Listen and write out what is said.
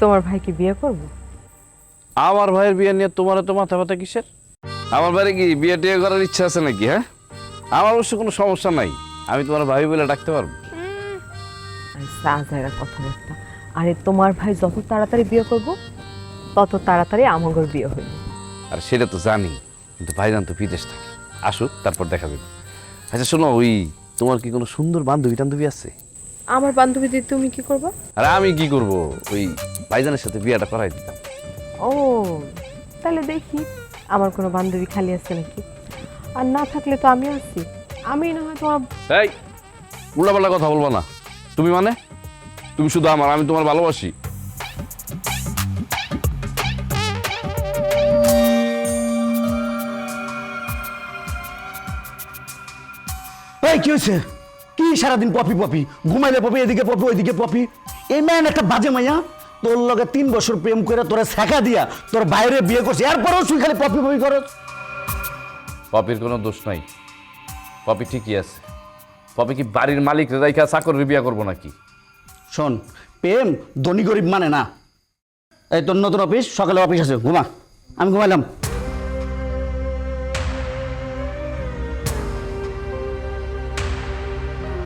তোমার ভাই কি বিয়ে করবো? আমার ভাইয়ের বিয়ে নিয়ে তোমার তো মাথা ব্যথা কিসের? আমার ভাইয়ের কি বিয়ে টিয়ে করার ইচ্ছা আছে নাকি? হ্যাঁ, আমার অবশ্য কোনো সমস্যা নাই, আমি তোমার ভাই বলে ডাকতে পারবো। সাজাইরা কথাবার্তা। আরে তোমার ভাই যত তাড়াতাড়ি বিয়ে করব তত তাড়াতাড়ি আমাগর বিয়ে হইব। আর সেটা তো জানি, কিন্তু ভাইজান তো বিদেশ থাকে, আসুক তারপর দেখা যাবে। আচ্ছা শোনো, ওই তোমার কি কোনো সুন্দর বান্ধবী টান্ধবী আছে? আমার বান্ধবী দিয়ে তুমি কি করবা? আর আমি কি করব, ওই ভাইজানের সাথে বিয়েটা করাই দিতাম। ও, তাহলে দেখি আমার কোনো বান্ধবী খালি আছে নাকি। আর না থাকলে তো আমি আছি, আমি না হয় তোমার। এই উল্টাপাল্টা কথা বলবো না। তুমি মানে তুমি শুধু আমার, আমি তোমার ভালোবাসি। এই কি হয়েছে? কি সারাদিন পপি পপি, ঘুমাইলে পপি, এদিকে পপি ওইদিকে পপি। এই মেয়ে একটা বাজে মাইয়া, তোর লগে 3 বছর প্রেম করে তোরা শেখা দিয়া তোর বাইরে বিয়ে করছে, এরপরেও তুই খালি পপি পপি করস। পপির কোনো দোষ নাই, পপি ঠিকই আছে। পপি কি বাড়ির মালিক রেখা চাকর বিয়ে করবো নাকি? শোন, প্রেম ধনী গরিব মানে না। এই তোর নতুন অফিস, সকালে অফিস আছে, ঘুমা। আমি ঘুমাইলাম।